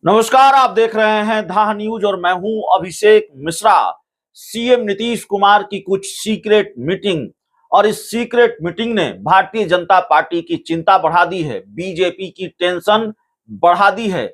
नमस्कार, आप देख रहे हैं धा न्यूज और मैं हूं अभिषेक मिश्रा। सीएम नीतीश कुमार की कुछ सीक्रेट मीटिंग और इस सीक्रेट मीटिंग ने भारतीय जनता पार्टी की चिंता बढ़ा दी है, बीजेपी की टेंशन बढ़ा दी है।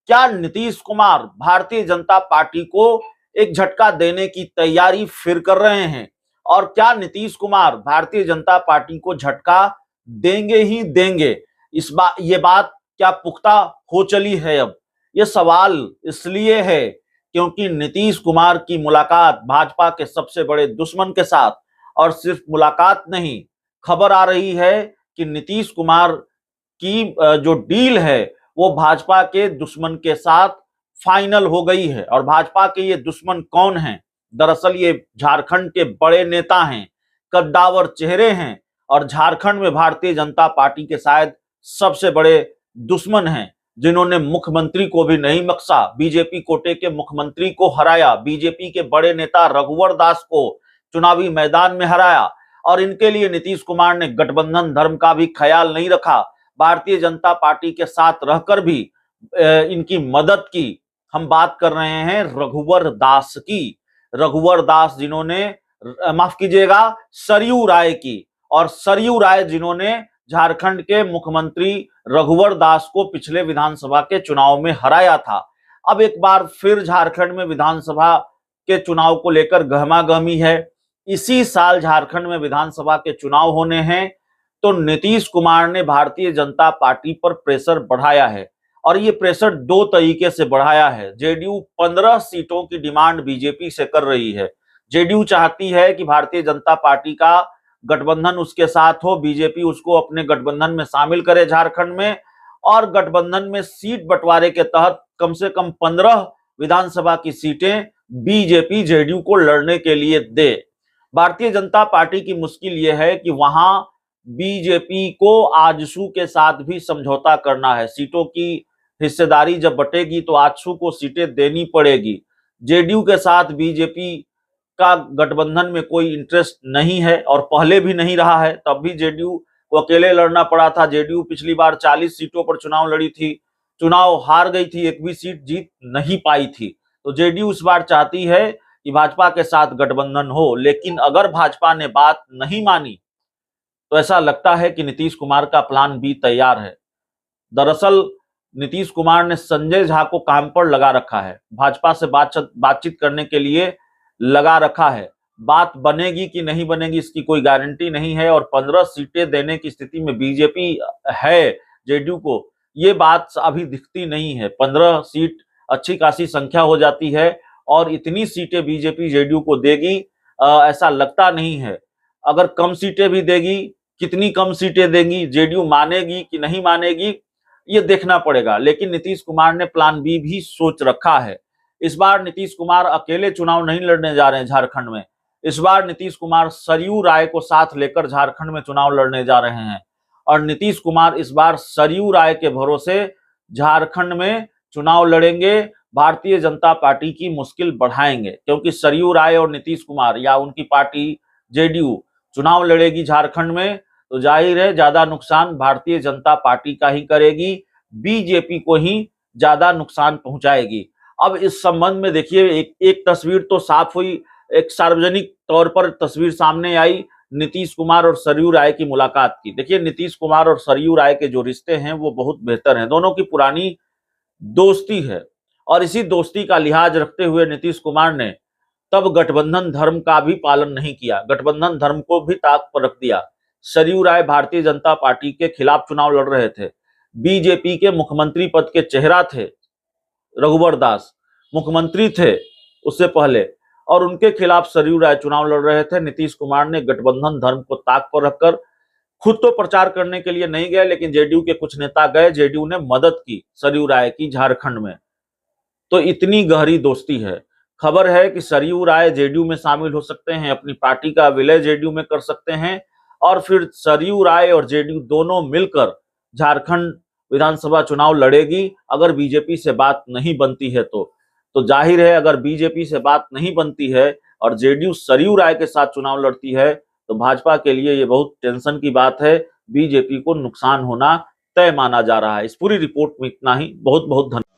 क्या नीतीश कुमार भारतीय जनता पार्टी को एक झटका देने की तैयारी फिर कर रहे हैं? और क्या नीतीश कुमार भारतीय जनता पार्टी को झटका देंगे ही देंगे? ये बात क्या पुख्ता हो चली है? अब ये सवाल इसलिए है क्योंकि नीतीश कुमार की मुलाकात भाजपा के सबसे बड़े दुश्मन के साथ, और सिर्फ मुलाकात नहीं, खबर आ रही है कि नीतीश कुमार की जो डील है वो भाजपा के दुश्मन के साथ फाइनल हो गई है। और भाजपा के ये दुश्मन कौन हैं? दरअसल ये झारखंड के बड़े नेता हैं, कद्दावर चेहरे हैं, और झारखंड में भारतीय जनता पार्टी के शायद सबसे बड़े दुश्मन हैं, जिन्होंने मुख्यमंत्री को भी नहीं बख्शा, बीजेपी कोटे के मुख्यमंत्री को हराया, बीजेपी के बड़े नेता रघुवर दास को चुनावी मैदान में हराया। और इनके लिए नीतीश कुमार ने गठबंधन धर्म का भी ख्याल नहीं रखा, भारतीय जनता पार्टी के साथ रहकर भी इनकी मदद की। हम बात कर रहे हैं रघुवर दास की, रघुवर दास जिन्होंने, माफ कीजिएगा, सरयू राय की, और सरयू राय जिन्होंने झारखंड के मुख्यमंत्री रघुवर दास को पिछले विधानसभा के चुनाव में हराया था। अब एक बार फिर झारखंड में विधानसभा के चुनाव को लेकर गहमागहमी है। इसी साल झारखंड में विधानसभा के चुनाव होने हैं, तो नीतीश कुमार ने भारतीय जनता पार्टी पर प्रेशर बढ़ाया है, और ये प्रेशर दो तरीके से बढ़ाया है। जेडीयू 15 सीटों की डिमांड बीजेपी से कर रही है। जेडीयू चाहती है कि भारतीय जनता पार्टी का गठबंधन उसके साथ हो, बीजेपी उसको अपने गठबंधन में शामिल करे झारखंड में, और गठबंधन में सीट बंटवारे के तहत कम से कम 15 विधानसभा की सीटें बीजेपी जेडीयू को लड़ने के लिए दे। भारतीय जनता पार्टी की मुश्किल यह है कि वहां बीजेपी को आजसू के साथ भी समझौता करना है। सीटों की हिस्सेदारी जब बटेगी तो आजसू को सीटें देनी पड़ेगी। जेडीयू के साथ बीजेपी का गठबंधन में कोई इंटरेस्ट नहीं है, और पहले भी नहीं रहा है, तब भी जेडीयू को अकेले लड़ना पड़ा था। जेडीयू पिछली बार 40 सीटों पर चुनाव लड़ी थी, चुनाव हार गई थी, एक भी सीट जीत नहीं पाई थी। तो जेडीयू इस बार चाहती है कि भाजपा के साथ गठबंधन हो, लेकिन अगर भाजपा ने बात नहीं मानी तो ऐसा लगता है कि नीतीश कुमार का प्लान बी तैयार है। दरअसल नीतीश कुमार ने संजय झा को काम पर लगा रखा है, भाजपा से बातचीत करने के लिए लगा रखा है। बात बनेगी कि नहीं बनेगी इसकी कोई गारंटी नहीं है, और 15 सीटें देने की स्थिति में बीजेपी है जेडीयू को, ये बात अभी दिखती नहीं है। 15 सीट अच्छी खासी संख्या हो जाती है, और इतनी सीटें बीजेपी जेडीयू को देगी ऐसा लगता नहीं है। अगर कम सीटें भी देगी, कितनी कम सीटें देंगी, जेडीयू मानेगी कि नहीं मानेगी, ये देखना पड़ेगा। लेकिन नीतीश कुमार ने प्लान बी भी सोच रखा है। इस बार नीतीश कुमार अकेले चुनाव नहीं लड़ने जा रहे हैं झारखंड में। इस बार नीतीश कुमार सरयू राय को साथ लेकर झारखंड में चुनाव लड़ने जा रहे हैं, और नीतीश कुमार इस बार सरयू राय के भरोसे झारखंड में चुनाव लड़ेंगे, भारतीय जनता पार्टी की मुश्किल बढ़ाएंगे। क्योंकि सरयू राय और नीतीश कुमार या उनकी पार्टी जेडीयू चुनाव लड़ेगी झारखंड में, तो जाहिर है ज्यादा नुकसान भारतीय जनता पार्टी का ही करेगी, बीजेपी को ही ज्यादा नुकसान पहुंचाएगी। अब इस संबंध में देखिए, एक तस्वीर तो साफ हुई, एक सार्वजनिक तौर पर तस्वीर सामने आई नीतीश कुमार और सरयू राय की मुलाकात की। देखिए, नीतीश कुमार और सरयू राय के जो रिश्ते हैं वो बहुत बेहतर हैं, दोनों की पुरानी दोस्ती है, और इसी दोस्ती का लिहाज रखते हुए नीतीश कुमार ने तब गठबंधन धर्म का भी पालन नहीं किया, गठबंधन धर्म को भी ताक पर रख दिया। सरयू राय भारतीय जनता पार्टी के खिलाफ चुनाव लड़ रहे थे, बीजेपी के मुख्यमंत्री पद के चेहरा थे रघुवर दास, मुख्यमंत्री थे उससे पहले, और उनके खिलाफ सरयू राय चुनाव लड़ रहे थे। नीतीश कुमार ने गठबंधन धर्म को ताक पर रखकर, खुद तो प्रचार करने के लिए नहीं गए, लेकिन जेडीयू के कुछ नेता गए, जेडीयू ने मदद की सरयू राय की झारखंड में। तो इतनी गहरी दोस्ती है। खबर है कि सरयू राय जेडीयू में शामिल हो सकते हैं, अपनी पार्टी का विलय जेडीयू में कर सकते हैं, और फिर सरयू राय और जेडीयू दोनों मिलकर झारखंड विधानसभा चुनाव लड़ेगी। अगर बीजेपी से बात नहीं बनती है तो जाहिर है, अगर बीजेपी से बात नहीं बनती है और जेडीयू सरयू राय के साथ चुनाव लड़ती है, तो भाजपा के लिए ये बहुत टेंशन की बात है, बीजेपी को नुकसान होना तय माना जा रहा है। इस पूरी रिपोर्ट में इतना ही। बहुत बहुत धन्यवाद।